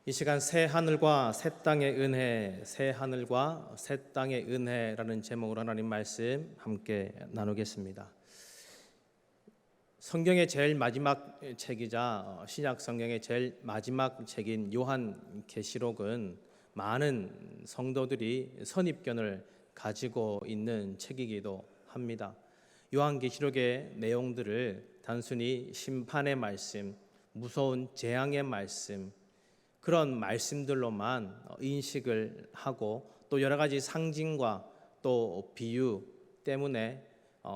이 시간 새 하늘과 새 땅의 은혜, 새 하늘과 새 땅의 은혜라는 제목으로 하나님 말씀 함께 나누겠습니다. 성경의 제일 마지막 책이자 신약 성경의 제일 마지막 책인 요한계시록은 많은 성도들이 선입견을 가지고 있는 책이기도 합니다. 요한계시록의 내용들을 단순히 심판의 말씀, 무서운 재앙의 말씀, 그런 말씀들로만 인식을 하고 또 여러 가지 상징과 또 비유 때문에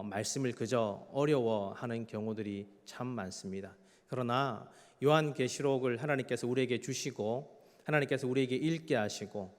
말씀을 그저 어려워하는 경우들이 참 많습니다. 그러나 요한계시록을 하나님께서 우리에게 주시고 하나님께서 우리에게 읽게 하시고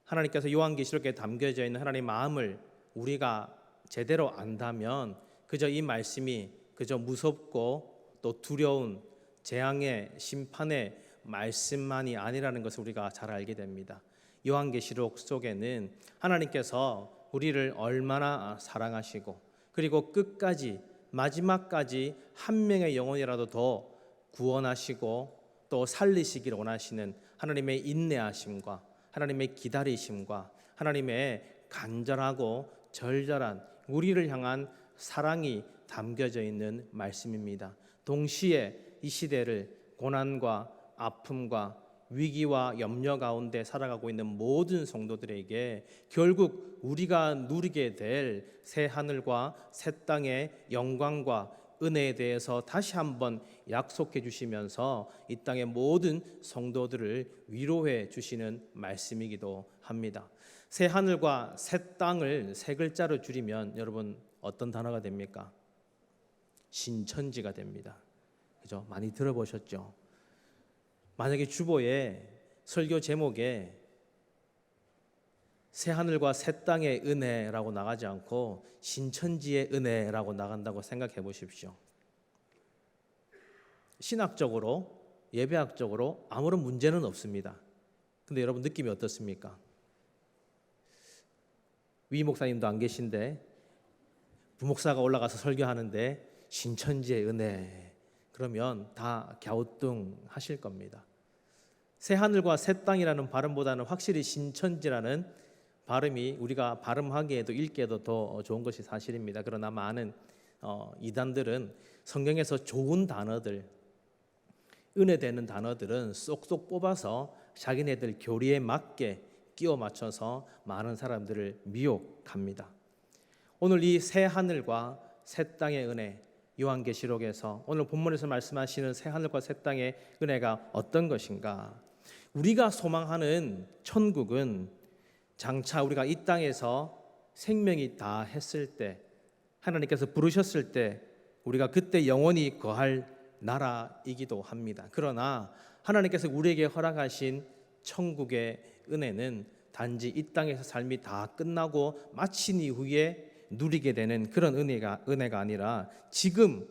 하나님께서 요한계시록에 담겨져 있는 하나님의 마음을 우리가 제대로 안다면 그저 이 말씀이 그저 무섭고 또 두려운 재앙의 심판의 말씀만이 아니라는 것을 우리가 잘 알게 됩니다. 요한계시록 속에는 하나님께서 우리를 얼마나 사랑하시고 그리고 끝까지 마지막까지 한 명의 영혼이라도 더 구원하시고 또 살리시기를 원하시는 하나님의 인내하심과 하나님의 기다리심과 하나님의 간절하고 절절한 우리를 향한 사랑이 담겨져 있는 말씀입니다. 동시에 이 시대를 고난과 아픔과 위기와 염려 가운데 살아가고 있는 모든 성도들에게 결국 우리가 누리게 될 새 하늘과 새 땅의 영광과 은혜에 대해서 다시 한번 약속해 주시면서 이 땅의 모든 성도들을 위로해 주시는 말씀이기도 합니다. 새 하늘과 새 땅을 세 글자로 줄이면 여러분 어떤 단어가 됩니까? 신천지가 됩니다. 그죠? 많이 들어보셨죠? 만약에 주보에 설교 제목에 새 하늘과 새 땅의 은혜라고 나가지 않고 신천지의 은혜라고 나간다고 생각해 보십시오. 신학적으로 예배학적으로 아무런 문제는 없습니다. 근데 여러분 느낌이 어떻습니까? 위 목사님도 안 계신데 부목사가 올라가서 설교하는데 신천지의 은혜 그러면 다 갸우뚱하실 겁니다. 새 하늘과 새 땅이라는 발음보다는 확실히 신천지라는 발음이 우리가 발음하기에도 읽기에도 더 좋은 것이 사실입니다. 그러나 많은 이단들은 성경에서 좋은 단어들, 은혜되는 단어들은 쏙쏙 뽑아서 자기네들 교리에 맞게 끼워 맞춰서 많은 사람들을 미혹합니다. 오늘 이 새 하늘과 새 땅의 은혜, 요한계시록에서 오늘 본문에서 말씀하시는 새 하늘과 새 땅의 은혜가 어떤 것인가? 우리가 소망하는 천국은 장차 우리가 이 땅에서 생명이 다 했을 때 하나님께서 부르셨을 때 우리가 그때 영원히 거할 나라이기도 합니다. 그러나 하나님께서 우리에게 허락하신 천국의 은혜는 단지 이 땅에서 삶이 다 끝나고 마친 이후에 누리게 되는 그런 은혜가 아니라 지금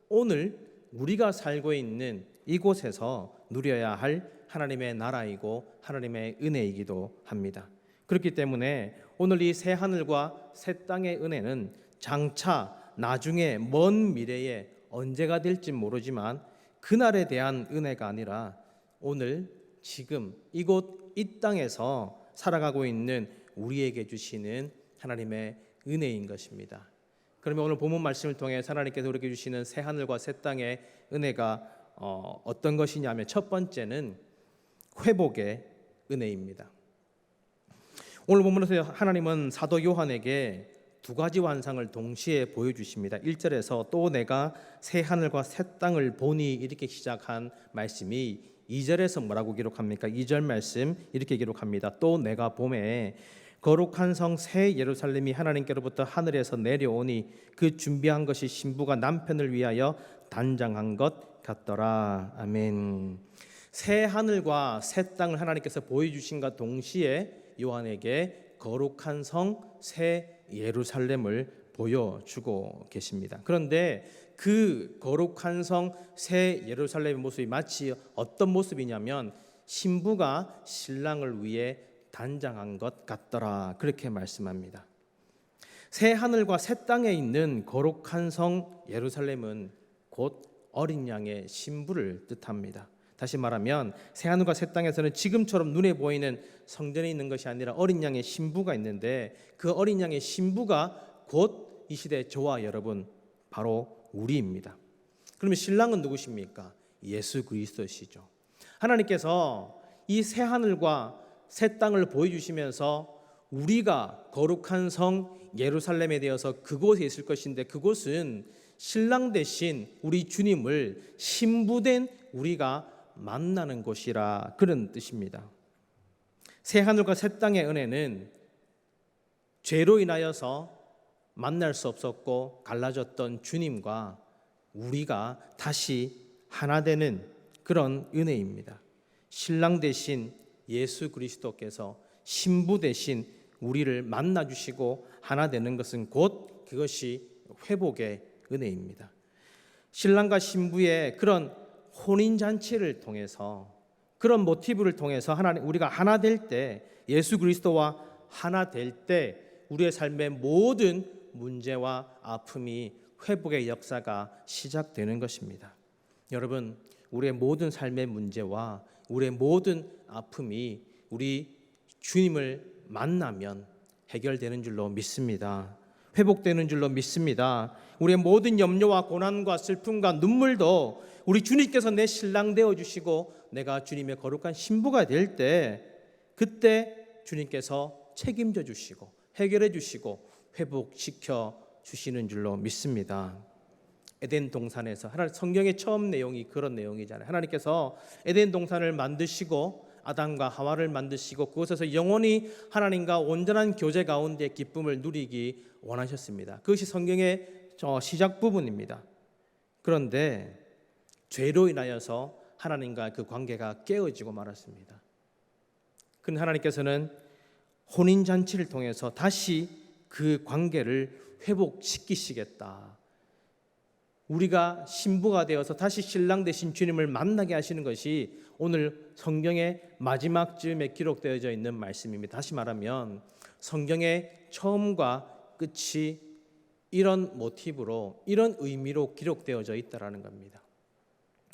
오늘 우리가 살고 있는 이곳에서 누려야 할 하나님의 나라이고 하나님의 은혜이기도 합니다. 그렇기 때문에 오늘 이 새 하늘과 새 땅의 은혜는 장차 나중에 먼 미래에 언제가 될지 모르지만 그날에 대한 은혜가 아니라 오늘 지금 이곳 이 땅에서 살아가고 있는 우리에게 주시는 하나님의 은혜인 것입니다. 그러면 오늘 본문 말씀을 통해 하나님께서 우리에게 주시는 새 하늘과 새 땅의 은혜가 어떤 것이냐면 첫 번째는 회복의 은혜입니다. 오늘 본문에서 하나님은 사도 요한에게 두 가지 환상을 동시에 보여주십니다. 1절에서 또 내가 새 하늘과 새 땅을 보니 이렇게 시작한 말씀이 2절에서 뭐라고 기록합니까? 2절 말씀 이렇게 기록합니다. 또 내가 봄에 거룩한 성 새 예루살렘이 하나님께로부터 하늘에서 내려오니 그 준비한 것이 신부가 남편을 위하여 단장한 것 같더라. 아멘. 새 하늘과 새 땅을 하나님께서 보여주신과 동시에 요한에게 거룩한 성 새 예루살렘을 보여주고 계십니다. 그런데 그 거룩한 성 새 예루살렘의 모습이 마치 어떤 모습이냐면 신부가 신랑을 위해 단장한 것 같더라 그렇게 말씀합니다. 새 하늘과 새 땅에 있는 거룩한 성 예루살렘은 곧 어린 양의 신부를 뜻합니다. 다시 말하면 새하늘과 새 땅에서는 지금처럼 눈에 보이는 성전이 있는 것이 아니라 어린 양의 신부가 있는데, 그 어린 양의 신부가 곧 이 시대 저와 여러분, 바로 우리입니다. 그러면 신랑은 누구십니까? 예수 그리스도시죠. 하나님께서 이 새하늘과 새 땅을 보여주시면서 우리가 거룩한 성 예루살렘에 대해서 그곳에 있을 것인데, 그곳은 신랑 대신 우리 주님을 신부된 우리가 만나는 곳이라, 그런 뜻입니다. 새하늘과 새 땅의 은혜는 죄로 인하여서 만날 수 없었고 갈라졌던 주님과 우리가 다시 하나 되는 그런 은혜입니다. 신랑 대신 예수 그리스도께서 신부 대신 우리를 만나주시고 하나 되는 것은 곧 그것이 회복의 은혜입니다. 신랑과 신부의 그런 혼인잔치를 통해서, 그런 모티브를 통해서 우리가 하나 될 때, 예수 그리스도와 하나 될 때 우리의 삶의 모든 문제와 아픔이 회복의 역사가 시작되는 것입니다. 여러분, 우리의 모든 삶의 문제와 우리의 모든 아픔이 우리 주님을 만나면 해결되는 줄로 믿습니다. 회복되는 줄로 믿습니다. 우리의 모든 염려와 고난과 슬픔과 눈물도 우리 주님께서 내 신랑 되어주시고 내가 주님의 거룩한 신부가 될 때, 그때 주님께서 책임져 주시고 해결해 주시고 회복시켜 주시는 줄로 믿습니다. 에덴 동산에서, 성경의 처음 내용이 그런 내용이잖아요. 하나님께서 에덴 동산을 만드시고 아담과 하와를 만드시고 그곳에서 영원히 하나님과 온전한 교제 가운데 기쁨을 누리기 원하셨습니다. 그것이 성경의 시작 부분입니다. 그런데 죄로 인하여서 하나님과 그 관계가 깨어지고 말았습니다. 그런데 하나님께서는 혼인잔치를 통해서 다시 그 관계를 회복시키시겠다. 우리가 신부가 되어서 다시 신랑 되신 주님을 만나게 하시는 것이 오늘 성경의 마지막 즈음에 기록되어져 있는 말씀입니다. 다시 말하면 성경의 처음과 끝이 이런 모티브로, 이런 의미로 기록되어져 있다라는 겁니다.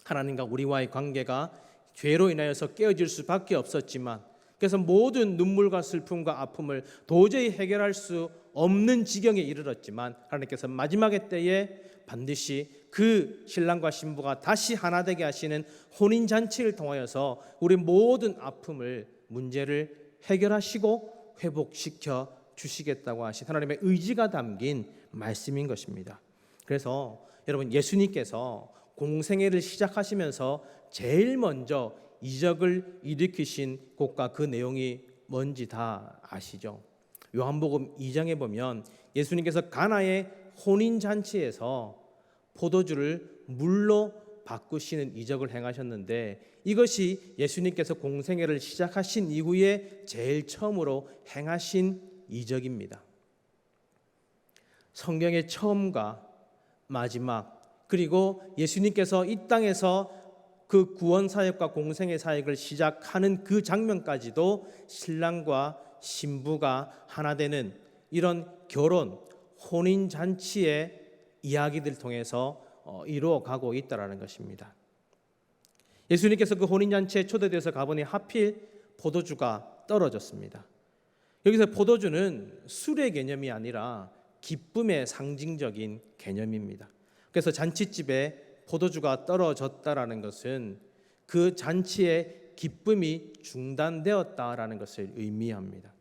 하나님과 우리와의 관계가 죄로 인하여서 깨어질 수밖에 없었지만, 그래서 모든 눈물과 슬픔과 아픔을 도저히 해결할 수 없는 지경에 이르렀지만, 하나님께서 마지막의 때에 반드시 그 신랑과 신부가 다시 하나 되게 하시는 혼인잔치를 통하여서 우리 모든 아픔을, 문제를 해결하시고 회복시켜 주시겠다고 하신 하나님의 의지가 담긴 말씀인 것입니다. 그래서 여러분, 예수님께서 공생애를 시작하시면서 제일 먼저 이적을 일으키신 곳과 그 내용이 뭔지 다 아시죠? 요한복음 2장에 보면 예수님께서 가나의 혼인잔치에서 포도주를 물로 바꾸시는 이적을 행하셨는데, 이것이 예수님께서 공생애를 시작하신 이후에 제일 처음으로 행하신 이적입니다. 성경의 처음과 마지막, 그리고 예수님께서 이 땅에서 그 구원 사역과 공생의 사역을 시작하는 그 장면까지도 신랑과 신부가 하나 되는 이런 결혼, 혼인 잔치의 이야기들 통해서 이루어가고 있다라는 것입니다. 예수님께서 그 혼인 잔치에 초대돼서 가보니 하필 포도주가 떨어졌습니다. 여기서 포도주는 술의 개념이 아니라 기쁨의 상징적인 개념입니다. 그래서 잔치집에 포도주가 떨어졌다라는 것은 그 잔치의 기쁨이 중단되었다라는 것을 의미합니다.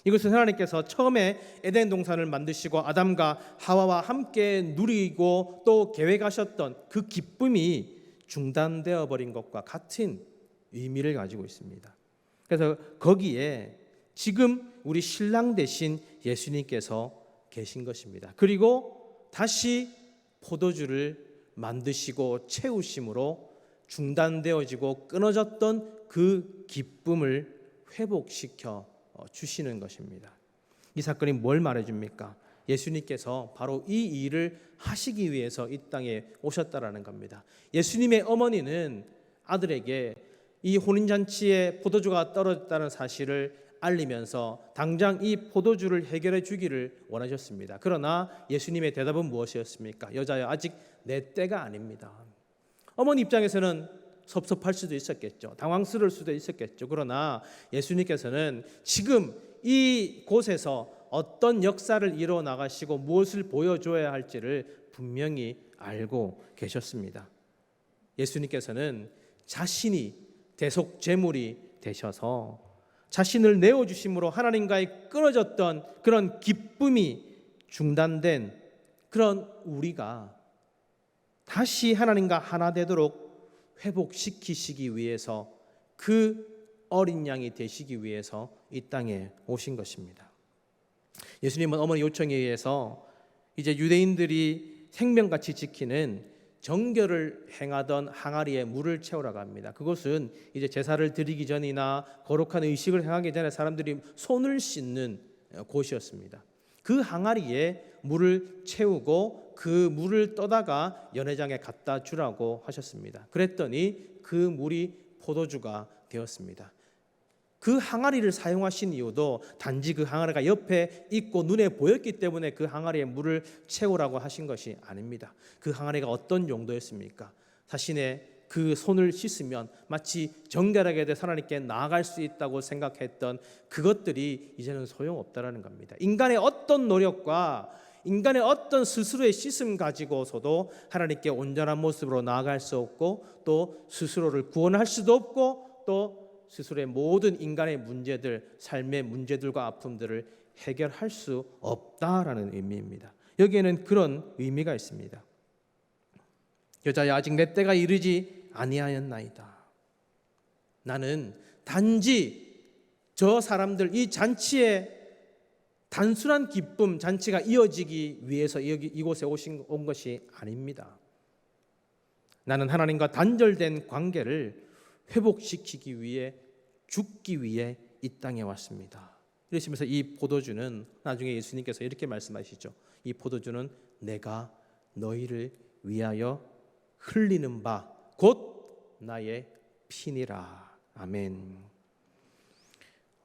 이것은 하나님께서 처음에 에덴 동산을 만드시고 아담과 하와와 함께 누리고 또 계획하셨던 그 기쁨이 중단되어 버린 것과 같은 의미를 가지고 있습니다. 그래서 거기에 지금 우리 신랑 되신 예수님께서 계신 것입니다. 그리고 다시 포도주를 만드시고 채우심으로 중단되어지고 끊어졌던 그 기쁨을 회복시켜 주시는 것입니다. 이 사건이 뭘 말해줍니까? 예수님께서 바로 이 일을 하시기 위해서 이 땅에 오셨다라는 겁니다. 예수님의 어머니는 아들에게 이 혼인잔치에 포도주가 떨어졌다는 사실을 알리면서 당장 이 포도주를 해결해 주기를 원하셨습니다. 그러나 예수님의 대답은 무엇이었습니까? 여자여, 아직 내 때가 아닙니다. 어머니 입장에서는 섭섭할 수도 있었겠죠. 당황스러울 수도 있었겠죠. 그러나 예수님께서는 지금 이 곳에서 어떤 역사를 이루어 나가시고 무엇을 보여줘야 할지를 분명히 알고 계셨습니다. 예수님께서는 자신이 대속제물이 되셔서 자신을 내어주심으로 하나님과의 끊어졌던 그런 기쁨이 중단된 그런 우리가 다시 하나님과 하나 되도록 회복시키시기 위해서 그 어린 양이 되시기 위해서 이 땅에 오신 것입니다. 예수님은 어머니 요청에 의해서 이제 유대인들이 생명같이 지키는 정결을 행하던 항아리에 물을 채우러 갑니다. 그것은 이제 제사를 드리기 전이나 거룩한 의식을 행하기 전에 사람들이 손을 씻는 곳이었습니다. 그 항아리에 물을 채우고 그 물을 떠다가 연회장에 갖다 주라고 하셨습니다. 그랬더니 그 물이 포도주가 되었습니다. 그 항아리를 사용하신 이유도 단지 그 항아리가 옆에 있고 눈에 보였기 때문에 그 항아리에 물을 채우라고 하신 것이 아닙니다. 그 항아리가 어떤 용도였습니까? 자신의 그 손을 씻으면 마치 정결하게 돼서 하나님께 나아갈 수 있다고 생각했던 그것들이 이제는 소용없다라는 겁니다. 인간의 어떤 노력과 인간의 어떤 스스로의 씻음 가지고서도 하나님께 온전한 모습으로 나아갈 수 없고 또 스스로를 구원할 수도 없고 또 스스로의 모든 인간의 문제들, 삶의 문제들과 아픔들을 해결할 수 없다라는 의미입니다. 여기에는 그런 의미가 있습니다. 여자야 아직 내 때가 이르지 아니하였나이다. 나는 단지 저 사람들 이 잔치에 단순한 기쁨 잔치가 이어지기 위해서 여기 이곳에 온 것이 아닙니다. 나는 하나님과 단절된 관계를 회복시키기 위해 죽기 위해 이 땅에 왔습니다. 이러시면서 이 포도주는 나중에 예수님께서 이렇게 말씀하시죠. 이 포도주는 내가 너희를 위하여 흘리는 바 곧 나의 피니라. 아멘.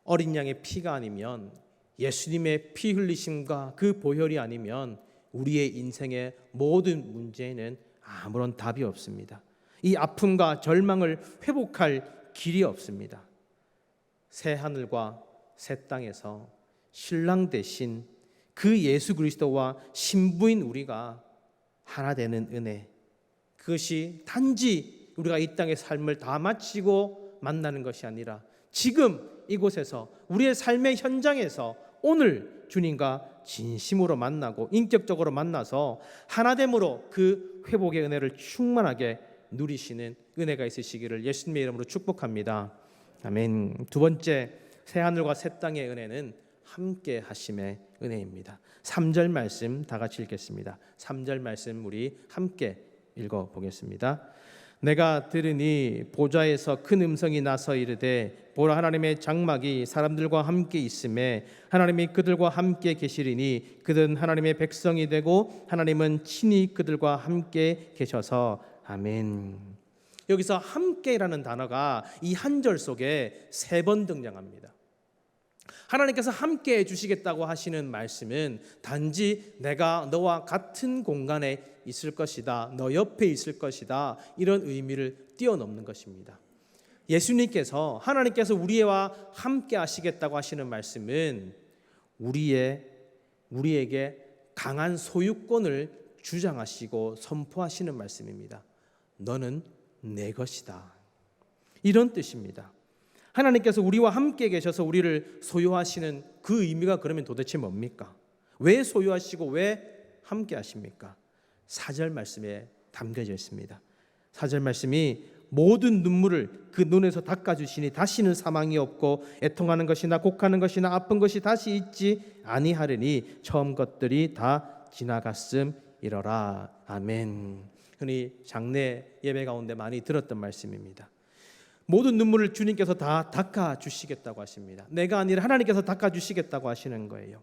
어린 양의 피가 아니면 예수님의 피 흘리심과 그 보혈이 아니면 우리의 인생의 모든 문제에는 아무런 답이 없습니다. 이 아픔과 절망을 회복할 길이 없습니다. 새 하늘과 새 땅에서 신랑 대신 그 예수 그리스도와 신부인 우리가 하나 되는 은혜, 그것이 단지 우리가 이 땅의 삶을 다 마치고 만나는 것이 아니라 지금 이곳에서 우리의 삶의 현장에서 오늘 주님과 진심으로 만나고 인격적으로 만나서 하나됨으로 그 회복의 은혜를 충만하게 누리시는 은혜가 있으시기를 예수님의 이름으로 축복합니다. 아멘. 두 번째, 새하늘과 새 땅의 은혜는 함께 하심의 은혜입니다. 3절 말씀 다 같이 읽겠습니다. 3절 말씀 우리 함께 읽어보겠습니다. 내가 들으니 보좌에서 큰 음성이 나서 이르되 보라 하나님의 장막이 사람들과 함께 있음에 하나님이 그들과 함께 계시리니 그들은 하나님의 백성이 되고 하나님은 친히 그들과 함께 계셔서 아멘. 여기서 함께라는 단어가 이 한 절 속에 3번 등장합니다. 하나님께서 함께 해주시겠다고 하시는 말씀은 단지 내가 너와 같은 공간에 있을 것이다, 너 옆에 있을 것이다, 이런 의미를 뛰어넘는 것입니다. 예수님께서 하나님께서 우리와 함께 하시겠다고 하시는 말씀은 우리에게 강한 소유권을 주장하시고 선포하시는 말씀입니다. 너는 내 것이다, 이런 뜻입니다. 하나님께서 우리와 함께 계셔서 우리를 소유하시는 그 의미가 그러면 도대체 뭡니까? 왜 소유하시고 왜 함께 하십니까? 4절 말씀에 담겨져 있습니다. 4절 말씀이 모든 눈물을 그 눈에서 닦아주시니 다시는 사망이 없고 애통하는 것이나 곡하는 것이나 아픈 것이 다시 있지 아니하리니 처음 것들이 다 지나갔음이러라. 아멘. 흔히 장례 예배 가운데 많이 들었던 말씀입니다. 모든 눈물을 주님께서 다 닦아주시겠다고 하십니다. 내가 아니라 하나님께서 닦아주시겠다고 하시는 거예요.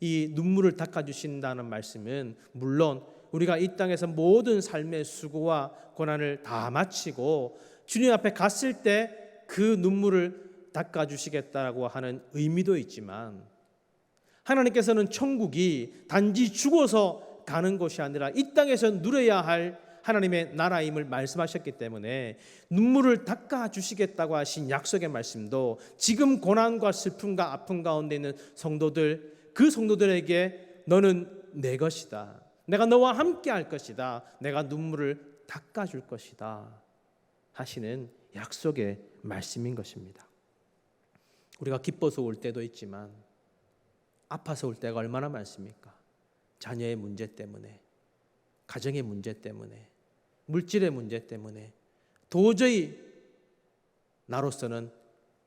이 눈물을 닦아주신다는 말씀은 물론 우리가 이 땅에서 모든 삶의 수고와 고난을 다 마치고 주님 앞에 갔을 때 그 눈물을 닦아주시겠다고 하는 의미도 있지만 하나님께서는 천국이 단지 죽어서 가는 것이 아니라 이 땅에서 누려야 할 하나님의 나라임을 말씀하셨기 때문에 눈물을 닦아주시겠다고 하신 약속의 말씀도 지금 고난과 슬픔과 아픔 가운데 있는 성도들, 그 성도들에게 너는 내 것이다, 내가 너와 함께 할 것이다, 내가 눈물을 닦아줄 것이다 하시는 약속의 말씀인 것입니다. 우리가 기뻐서 올 때도 있지만 아파서 올 때가 얼마나 많습니까? 자녀의 문제 때문에, 가정의 문제 때문에, 물질의 문제 때문에 도저히 나로서는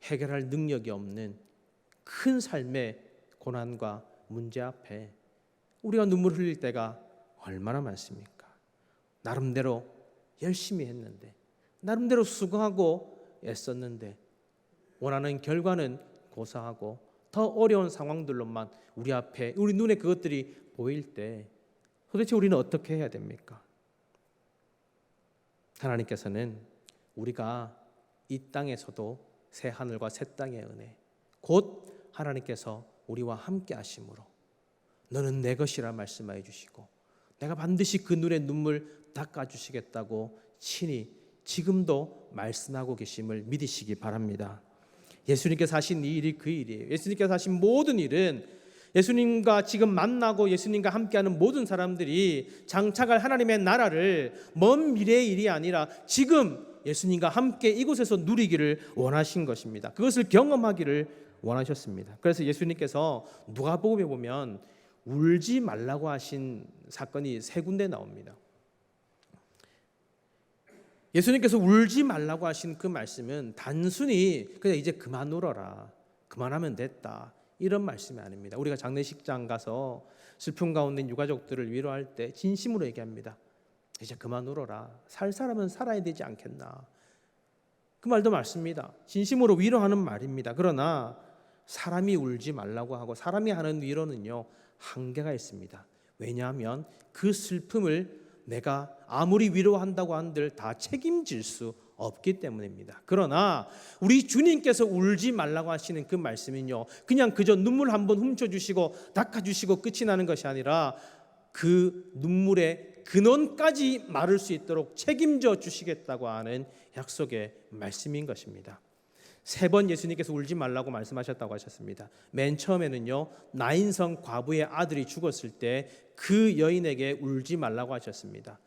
해결할 능력이 없는 큰 삶의 고난과 문제 앞에 우리가 눈물 흘릴 때가 얼마나 많습니까? 나름대로 열심히 했는데, 나름대로 수고하고 애썼는데 원하는 결과는 고사하고 더 어려운 상황들로만 우리 앞에, 우리 눈에 그것들이 보일 때 도대체 우리는 어떻게 해야 됩니까? 하나님께서는 우리가 이 땅에서도 새 하늘과 새 땅의 은혜, 곧 하나님께서 우리와 함께 하심으로 너는 내 것이라 말씀해 주시고 내가 반드시 그 눈의 눈물 닦아주시겠다고 친히 지금도 말씀하고 계심을 믿으시기 바랍니다. 예수님께서 하신 이 일이 그 일이에요. 예수님께서 하신 모든 일은 예수님과 지금 만나고 예수님과 함께하는 모든 사람들이 장착할 하나님의 나라를 먼 미래의 일이 아니라 지금 예수님과 함께 이곳에서 누리기를 원하신 것입니다. 그것을 경험하기를 원하셨습니다. 그래서 예수님께서 누가복음에 보면 울지 말라고 하신 사건이 세 군데 나옵니다. 예수님께서 울지 말라고 하신 그 말씀은 단순히 그냥 이제 그만 울어라, 그만하면 됐다, 이런 말씀이 아닙니다. 우리가 장례식장 가서 슬픔 가운데 유가족들을 위로할 때 진심으로 얘기합니다. 이제 그만 울어라, 살 사람은 살아야 되지 않겠나, 그 말도 맞습니다. 진심으로 위로하는 말입니다. 그러나 사람이 울지 말라고 하고 사람이 하는 위로는요 한계가 있습니다. 왜냐하면 그 슬픔을 내가 아무리 위로한다고 한들 다 책임질 수 없기 때문입니다. 그러나 우리 주님께서 울지 말라고 하시는 그 말씀은요 그냥 그저 눈물 한번 훔쳐주시고 닦아주시고 끝이 나는 것이 아니라 그 눈물의 근원까지 마를 수 있도록 책임져 주시겠다고 하는 약속의 말씀인 것입니다. 세 번 예수님께서 울지 말라고 말씀하셨다고 하셨습니다. 맨 처음에는요 나인성 과부의 아들이 죽었을 때 그 여인에게 울지 말라고 하셨습니다.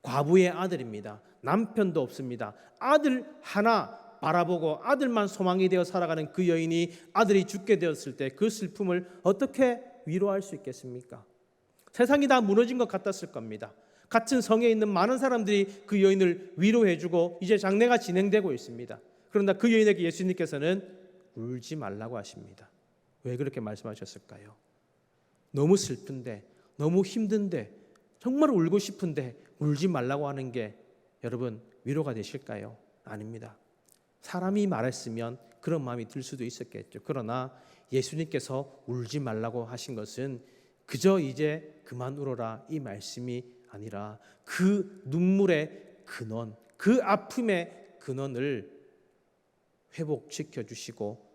과부의 아들입니다. 남편도 없습니다. 아들 하나 바라보고 아들만 소망이 되어 살아가는 그 여인이 아들이 죽게 되었을 때 그 슬픔을 어떻게 위로할 수 있겠습니까? 세상이 다 무너진 것 같았을 겁니다. 같은 성에 있는 많은 사람들이 그 여인을 위로해주고 이제 장례가 진행되고 있습니다. 그런데 그 여인에게 예수님께서는 울지 말라고 하십니다. 왜 그렇게 말씀하셨을까요? 너무 슬픈데, 너무 힘든데, 정말 울고 싶은데 울지 말라고 하는 게 여러분 위로가 되실까요? 아닙니다. 사람이 말했으면 그런 마음이 들 수도 있었겠죠. 그러나 예수님께서 울지 말라고 하신 것은 그저 이제 그만 울어라 이 말씀이 아니라 그 눈물의 근원, 그 아픔의 근원을 회복시켜 주시고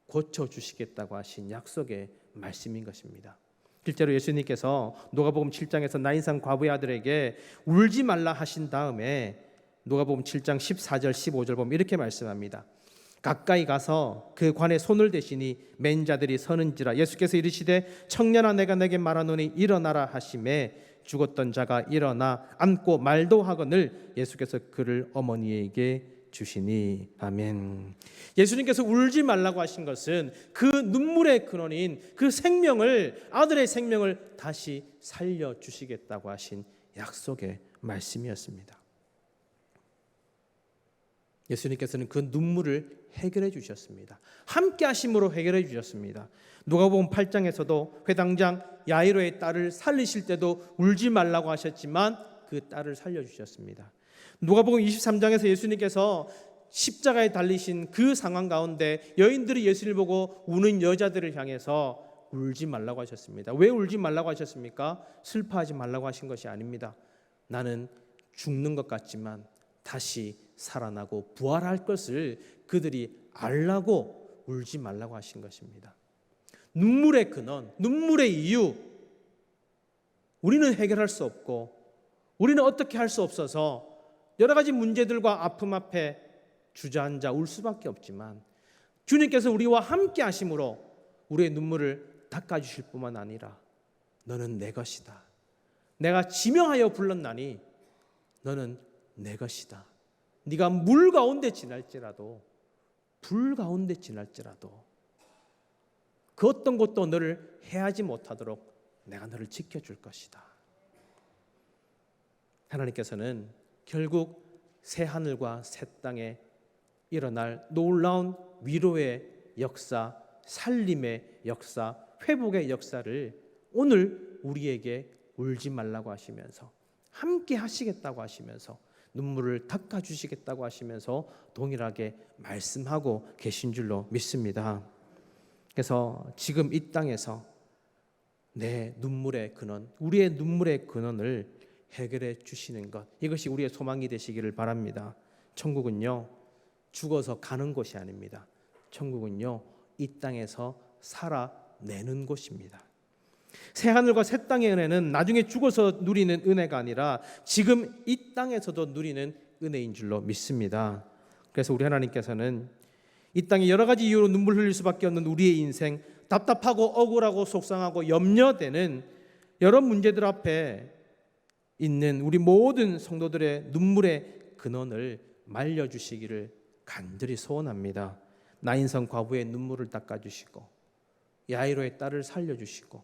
고쳐 주시겠다고 하신 약속의 말씀인 것입니다. 실제로 예수님께서 누가복음 7장에서 나인산 과부의 아들에게 울지 말라 하신 다음에 누가복음 7장 14절 15절 보면 이렇게 말씀합니다. 가까이 가서 그 관에 손을 대시니 맨 자들이 서는지라 예수께서 이르시되 청년아 내가 내게 말하노니 일어나라 하시매 죽었던 자가 일어나 앉고 말도 하거늘 예수께서 그를 어머니에게 주시니. 아멘. 예수님께서 울지 말라고 하신 것은 그 눈물의 근원인 그 생명을, 아들의 생명을 다시 살려주시겠다고 하신 약속의 말씀이었습니다. 예수님께서는 그 눈물을 해결해 주셨습니다. 함께 하심으로 해결해 주셨습니다. 누가복음 8장에서도 회당장 야이로의 딸을 살리실 때도 울지 말라고 하셨지만 그 딸을 살려주셨습니다. 누가복음 23장에서 예수님께서 십자가에 달리신 그 상황 가운데 여인들이 예수를 보고 우는 여자들을 향해서 울지 말라고 하셨습니다. 왜 울지 말라고 하셨습니까? 슬퍼하지 말라고 하신 것이 아닙니다. 나는 죽는 것 같지만 다시 살아나고 부활할 것을 그들이 알라고 울지 말라고 하신 것입니다. 눈물의 근원, 눈물의 이유, 우리는 해결할 수 없고 우리는 어떻게 할 수 없어서 여러 가지 문제들과 아픔 앞에 주저앉아 울 수밖에 없지만 주님께서 우리와 함께 하심으로 우리의 눈물을 닦아주실 뿐만 아니라 너는 내 것이다. 내가 지명하여 불렀나니 너는 내 것이다. 네가 물 가운데 지날지라도 불 가운데 지날지라도 그 어떤 것도 너를 해하지 못하도록 내가 너를 지켜줄 것이다. 하나님께서는 결국 새 하늘과 새 땅에 일어날 놀라운 위로의 역사, 살림의 역사, 회복의 역사를 오늘 우리에게 울지 말라고 하시면서 함께 하시겠다고 하시면서 눈물을 닦아주시겠다고 하시면서 동일하게 말씀하고 계신 줄로 믿습니다. 그래서 지금 이 땅에서 내 눈물의 근원, 우리의 눈물의 근원을 해결해 주시는 것, 이것이 우리의 소망이 되시기를 바랍니다. 천국은요 죽어서 가는 곳이 아닙니다. 천국은요 이 땅에서 살아내는 곳입니다. 새하늘과 새 땅의 은혜는 나중에 죽어서 누리는 은혜가 아니라 지금 이 땅에서도 누리는 은혜인 줄로 믿습니다. 그래서 우리 하나님께서는 이 땅에 여러 가지 이유로 눈물 흘릴 수밖에 없는 우리의 인생, 답답하고 억울하고 속상하고 염려되는 여러 문제들 앞에 있는 우리 모든 성도들의 눈물의 근원을 말려주시기를 간절히 소원합니다. 나인성 과부의 눈물을 닦아주시고 야이로의 딸을 살려주시고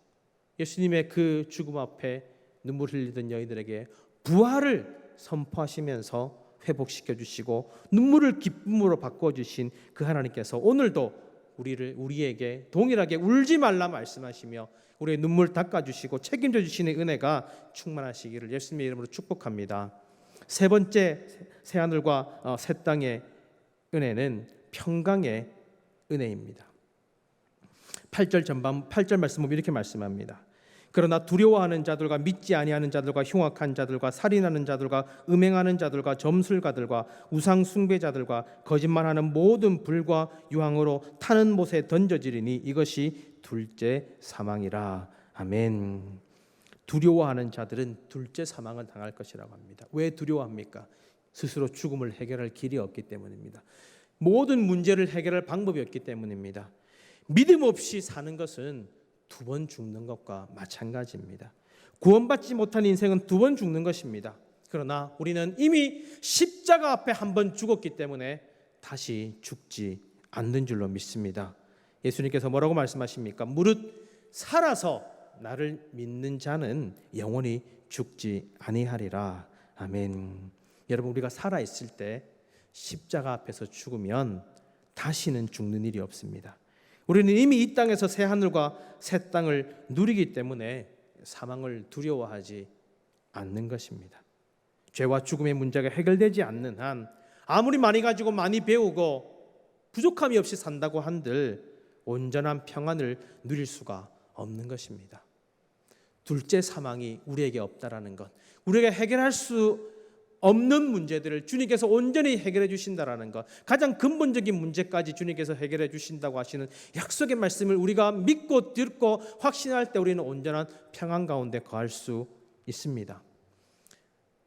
예수님의 그 죽음 앞에 눈물 흘리던 여인들에게 부활을 선포하시면서 회복시켜 주시고 눈물을 기쁨으로 바꿔 주신 그 하나님께서 오늘도 우리에게 동일하게 울지 말라 말씀하시며 우리의 눈물 닦아 주시고 책임져 주시는 은혜가 충만하시기를 예수님의 이름으로 축복합니다. 세 번째 새 하늘과 새 땅의 은혜는 평강의 은혜입니다. 8절 전반 8절 말씀 보면 이렇게 말씀합니다. 그러나 두려워하는 자들과 믿지 아니하는 자들과 흉악한 자들과 살인하는 자들과 음행하는 자들과 점술가들과 우상 숭배자들과 거짓말하는 모든 불과 유황으로 타는 못에 던져지리니 이것이 둘째 사망이라. 아멘. 두려워하는 자들은 둘째 사망을 당할 것이라고 합니다. 왜 두려워합니까? 스스로 죽음을 해결할 길이 없기 때문입니다. 모든 문제를 해결할 방법이 없기 때문입니다. 믿음 없이 사는 것은 두 번 죽는 것과 마찬가지입니다. 구원받지 못한 인생은 두 번 죽는 것입니다. 그러나 우리는 이미 십자가 앞에 한 번 죽었기 때문에 다시 죽지 않는 줄로 믿습니다. 예수님께서 뭐라고 말씀하십니까? 무릇 살아서 나를 믿는 자는 영원히 죽지 아니하리라. 아멘. 여러분, 우리가 살아있을 때 십자가 앞에서 죽으면 다시는 죽는 일이 없습니다. 우리는 이미 이 땅에서 새 하늘과 새 땅을 누리기 때문에 사망을 두려워하지 않는 것입니다. 죄와 죽음의 문제가 해결되지 않는 한 아무리 많이 가지고 많이 배우고 부족함이 없이 산다고 한들 온전한 평안을 누릴 수가 없는 것입니다. 둘째 사망이 우리에게 없다라는 것, 우리가 해결할 수 없는 문제들을 주님께서 온전히 해결해 주신다라는 것, 가장 근본적인 문제까지 주님께서 해결해 주신다고 하시는 약속의 말씀을 우리가 믿고 듣고 확신할 때 우리는 온전한 평안 가운데 거할 수 있습니다.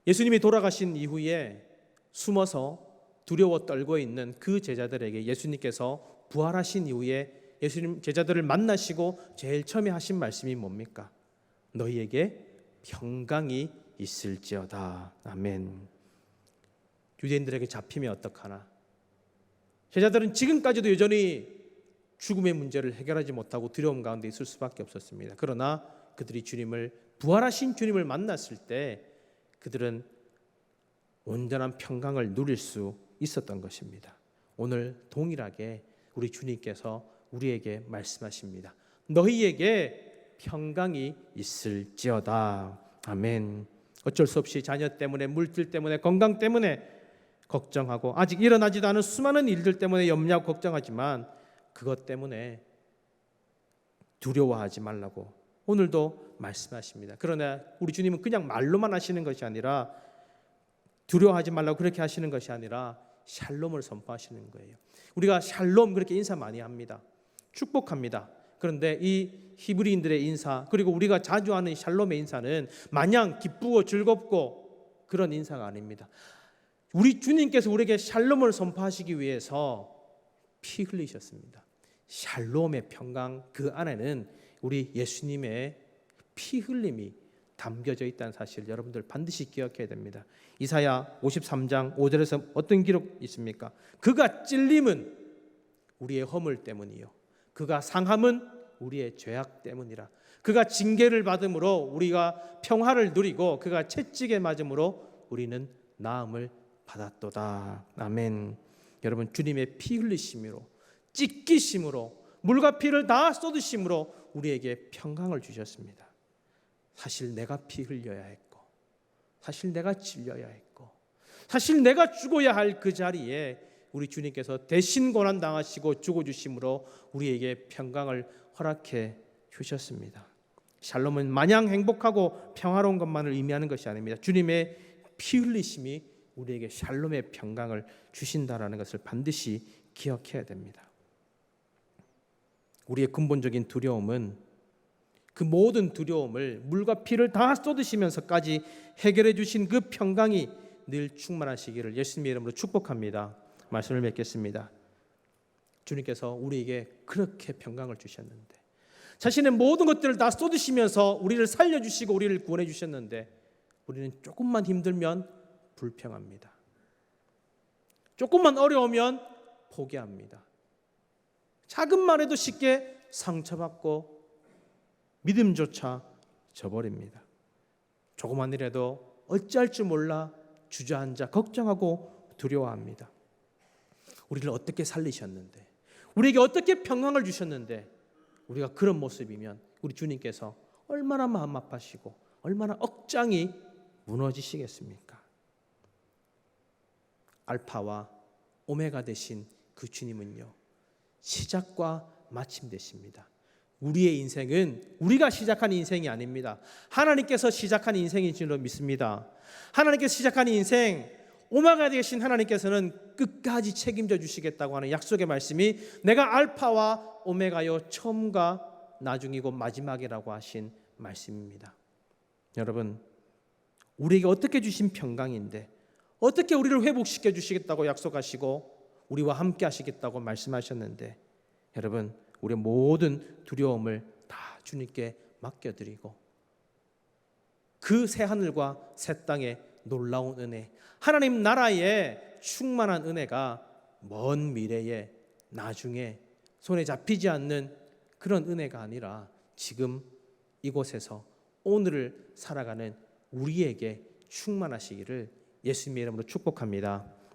예수님이 돌아가신 이후에 숨어서 두려워 떨고 있는 그 제자들에게 예수님께서 부활하신 이후에 예수님 제자들을 만나시고 제일 처음에 하신 말씀이 뭡니까? 너희에게 평강이 있을지어다. 아멘. 유대인들에게 잡히면 어떡하나? 제자들은 지금까지도 여전히 죽음의 문제를 해결하지 못하고 두려움 가운데 있을 수밖에 없었습니다. 그러나 그들이 부활하신 주님을 만났을 때 그들은 온전한 평강을 누릴 수 있었던 것입니다. 오늘 동일하게 우리 주님께서 우리에게 말씀하십니다. 너희에게 평강이 있을지어다. 아멘. 어쩔 수 없이 자녀 때문에, 물질 때문에, 건강 때문에 걱정하고 아직 일어나지도 않은 수많은 일들 때문에 염려하고 걱정하지만 그것 때문에 두려워하지 말라고 오늘도 말씀하십니다. 그러나 우리 주님은 그냥 말로만 하시는 것이 아니라 두려워하지 말라고 그렇게 하시는 것이 아니라 샬롬을 선포하시는 거예요. 우리가 샬롬 그렇게 인사 많이 합니다. 축복합니다. 그런데 이 히브리인들의 인사, 그리고 우리가 자주 하는 샬롬의 인사는 마냥 기쁘고 즐겁고 그런 인사가 아닙니다. 우리 주님께서 우리에게 샬롬을 선포하시기 위해서 피 흘리셨습니다. 샬롬의 평강, 그 안에는 우리 예수님의 피 흘림이 담겨져 있다는 사실 여러분들 반드시 기억해야 됩니다. 이사야 53장 5절에서 어떤 기록 있습니까? 그가 찔림은 우리의 허물 때문이요, 그가 상함은 우리의 죄악 때문이라. 그가 징계를 받음으로 우리가 평화를 누리고 그가 채찍에 맞음으로 우리는 나음을 받았도다. 아멘. 여러분, 주님의 피 흘리심으로, 찢기심으로, 물과 피를 다 쏟으심으로 우리에게 평강을 주셨습니다. 사실 내가 피 흘려야 했고, 사실 내가 찔려야 했고, 사실 내가 죽어야 할 그 자리에 우리 주님께서 대신 고난당하시고 죽어주심으로 우리에게 평강을 허락해 주셨습니다. 샬롬은 마냥 행복하고 평화로운 것만을 의미하는 것이 아닙니다. 주님의 피 흘리심이 우리에게 샬롬의 평강을 주신다라는 것을 반드시 기억해야 됩니다. 우리의 근본적인 두려움은, 그 모든 두려움을 물과 피를 다 쏟으시면서까지 해결해 주신 그 평강이 늘 충만하시기를 예수님의 이름으로 축복합니다. 말씀을 맺겠습니다. 주님께서 우리에게 그렇게 평강을 주셨는데, 자신의 모든 것들을 다 쏟으시면서 우리를 살려주시고 우리를 구원해 주셨는데, 우리는 조금만 힘들면 불평합니다. 조금만 어려우면 포기합니다. 작은 말에도 쉽게 상처받고 믿음조차 저버립니다. 조그만 일에도 어찌할 줄 몰라 주저앉아 걱정하고 두려워합니다. 우리를 어떻게 살리셨는데, 우리에게 어떻게 평강을 주셨는데 우리가 그런 모습이면 우리 주님께서 얼마나 마음 아파하시고 얼마나 억장이 무너지시겠습니까? 알파와 오메가 되신 그 주님은요, 시작과 마침 되십니다. 우리의 인생은 우리가 시작한 인생이 아닙니다. 하나님께서 시작한 인생인 줄로 믿습니다. 하나님께서 시작한 인생, 오메가 되신 하나님께서는 끝까지 책임져 주시겠다고 하는 약속의 말씀이 내가 알파와 오메가요, 처음과 나중이고 마지막이라고 하신 말씀입니다. 여러분, 우리에게 어떻게 주신 평강인데, 어떻게 우리를 회복시켜 주시겠다고 약속하시고 우리와 함께 하시겠다고 말씀하셨는데, 여러분, 우리의 모든 두려움을 다 주님께 맡겨드리고 그 새하늘과 새 땅의 놀라운 은혜, 하나님 나라의 충만한 은혜가 먼 미래에 나중에 손에 잡히지 않는 그런 은혜가 아니라 지금 이곳에서 오늘을 살아가는 우리에게 충만하시기를 예수님의 이름으로 축복합니다.